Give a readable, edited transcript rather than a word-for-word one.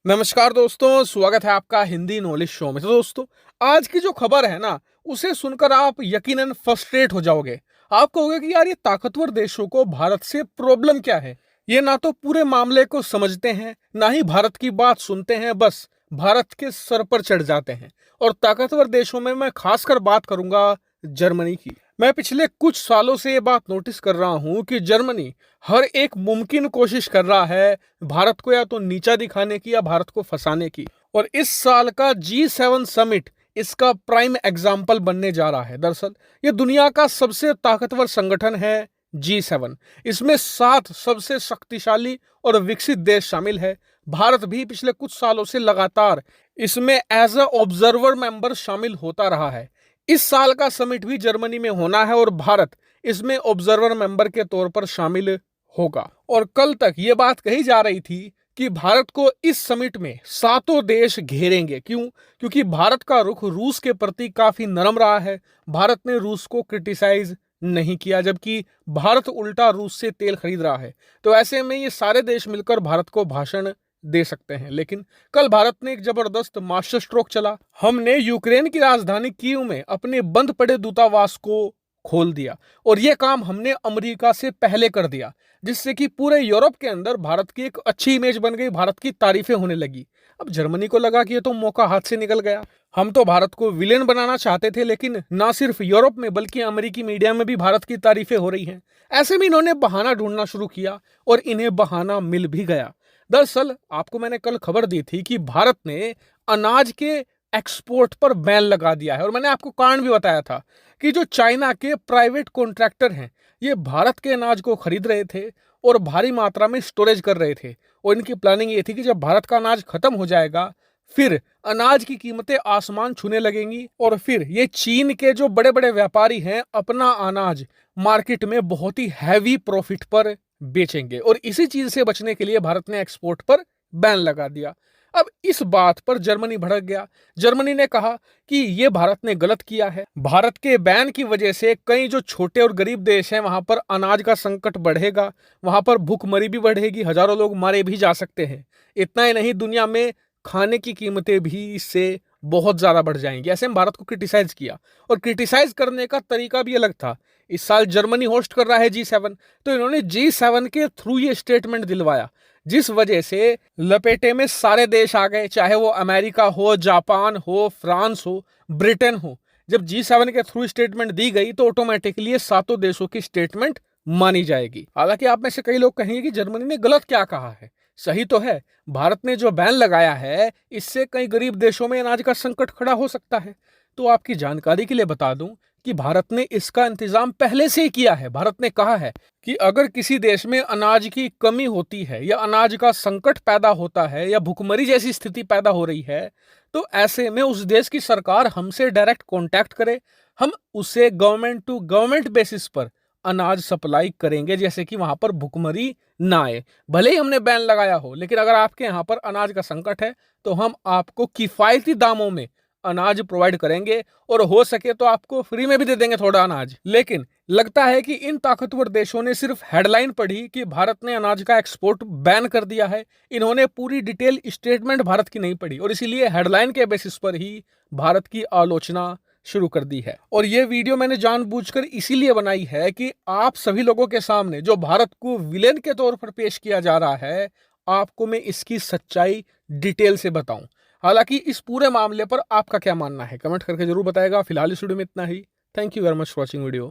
नमस्कार दोस्तों, स्वागत है आपका हिंदी नॉलेज शो में। तो दोस्तों, आज की जो खबर है ना, उसे सुनकर आप यकीनन फ्रस्ट्रेट हो जाओगे। आप कहोगे कि यार ये ताकतवर देशों को भारत से प्रॉब्लम क्या है। ये ना तो पूरे मामले को समझते हैं, ना ही भारत की बात सुनते हैं, बस भारत के सर पर चढ़ जाते हैं। और ताकतवर देशों में मैं खासकर बात करूंगा जर्मनी की। मैं पिछले कुछ सालों से ये बात नोटिस कर रहा हूं कि जर्मनी हर एक मुमकिन कोशिश कर रहा है भारत को या तो नीचा दिखाने की या भारत को फंसाने की। और इस साल का G7 समिट इसका प्राइम एग्जाम्पल बनने जा रहा है। दरअसल ये दुनिया का सबसे ताकतवर संगठन है G7। इसमें 7 सबसे शक्तिशाली और विकसित देश शामिल है। भारत भी पिछले कुछ सालों से लगातार इसमें एज अ ऑब्जर्वर मेंबर शामिल होता रहा है। इस साल का समिट भी जर्मनी में होना है और भारत इसमें ऑब्जर्वर मेंबर के तौर पर शामिल होगा। और कल तक ये बात कही जा रही थी कि भारत को इस समिट में सातों देश घेरेंगे। क्यों? क्योंकि भारत का रुख रूस के प्रति काफी नरम रहा है। भारत ने रूस को क्रिटिसाइज नहीं किया, जबकि भारत उल्टा रूस से तेल खरीद रहा है। तो ऐसे में ये सारे देश मिलकर भारत को भाषण दे सकते हैं। लेकिन कल भारत ने एक जबरदस्त मास्टर स्ट्रोक चला। हमने यूक्रेन की राजधानी कीव में अपने बंद पड़े दूतावास को खोल दिया और यह काम हमने अमेरिका से पहले कर दिया, जिससे कि पूरे यूरोप के अंदर भारत की एक अच्छी इमेज बन गई, भारत की तारीफें होने लगी। अब जर्मनी को लगा कि ये तो मौका हाथ से निकल गया। हम तो भारत को विलेन बनाना चाहते थे, लेकिन ना सिर्फ यूरोप में बल्कि अमेरिकी मीडिया में भी भारत की तारीफें हो रही हैं। ऐसे में इन्होंने बहाना ढूंढना शुरू किया और इन्हें बहाना मिल भी गया। दरअसल आपको मैंने कल खबर दी थी कि भारत ने अनाज के एक्सपोर्ट पर बैन लगा दिया है। और मैंने आपको कारण भी बताया था कि जो चाइना के प्राइवेट कॉन्ट्रैक्टर हैं, ये भारत के अनाज को खरीद रहे थे और भारी मात्रा में स्टोरेज कर रहे थे। और इनकी प्लानिंग ये थी कि जब भारत का अनाज खत्म हो जाएगा, फिर अनाज की कीमतें आसमान छूने लगेंगी और फिर ये चीन के जो बड़े बड़े व्यापारी हैं अपना अनाज मार्केट में बहुत ही हैवी प्रॉफिट पर बेचेंगे। और इसी चीज से बचने के लिए भारत ने एक्सपोर्ट पर बैन लगा दिया। अब इस बात पर जर्मनी भड़क गया। जर्मनी ने कहा कि ये भारत ने गलत किया है। भारत के बैन की वजह से कई जो छोटे और गरीब देश हैं वहां पर अनाज का संकट बढ़ेगा, वहां पर भूखमरी भी बढ़ेगी, हजारों लोग मारे भी जा सकते हैं। इतना ही नहीं, दुनिया में खाने की कीमतें भी इससे बहुत ज्यादा बढ़ जाएंगी। ऐसे में भारत को क्रिटिसाइज किया और क्रिटिसाइज करने का तरीका भी अलग था। इस साल जर्मनी होस्ट कर रहा है G7, तो इन्होंने G7 के थ्रू ये स्टेटमेंट दिलवाया, जिस वजह से लपेटे में सारे देश आ गए, चाहे वो अमेरिका हो, जापान हो, फ्रांस हो, ब्रिटेन हो। जब G7 के थ्रू स्टेटमेंट दी गई तो ऑटोमेटिकली ये सातों देशों की स्टेटमेंट मानी जाएगी। हालांकि आप में से कई लोग कहेंगे कि जर्मनी ने गलत क्या कहा है। सही तो है, भारत ने जो बैन लगाया है इससे कई गरीब देशों में अनाज का संकट खड़ा हो सकता है। तो आपकी जानकारी के लिए बता दूं कि भारत ने इसका इंतजाम पहले से ही किया है। भारत ने कहा है कि अगर किसी देश में अनाज की कमी होती है या अनाज का संकट पैदा होता है या भुखमरी जैसी स्थिति पैदा हो रही है, तो ऐसे में उस देश की सरकार हमसे डायरेक्ट कांटेक्ट करे, हम उसे गवर्नमेंट टू गवर्नमेंट बेसिस पर अनाज सप्लाई करेंगे, जैसे कि वहां पर भुखमरी ना आए। भले ही हमने बैन लगाया हो, लेकिन अगर आपके यहाँ पर अनाज का संकट है तो हम आपको किफायती दामों में अनाज प्रोवाइड करेंगे और हो सके तो आपको फ्री में भी दे देंगे थोड़ा अनाज। लेकिन लगता है कि इन ताकतवर देशों ने सिर्फ हेडलाइन पढ़ी कि भारत ने अनाज का एक्सपोर्ट बैन कर दिया है, इन्होंने पूरी डिटेल स्टेटमेंट भारत की नहीं पढ़ी और इसीलिए हेडलाइन के बेसिस पर ही भारत की आलोचना शुरू कर दी है। और यह वीडियो मैंने जानबूझकर इसीलिए बनाई है कि आप सभी लोगों के सामने जो भारत को विलेन के तौर पर पेश किया जा रहा है, आपको मैं इसकी सच्चाई डिटेल से बताऊं। हालांकि इस पूरे मामले पर आपका क्या मानना है, कमेंट करके जरूर बताएगा। फिलहाल इस वीडियो में इतना ही। Thank you very much for watching video.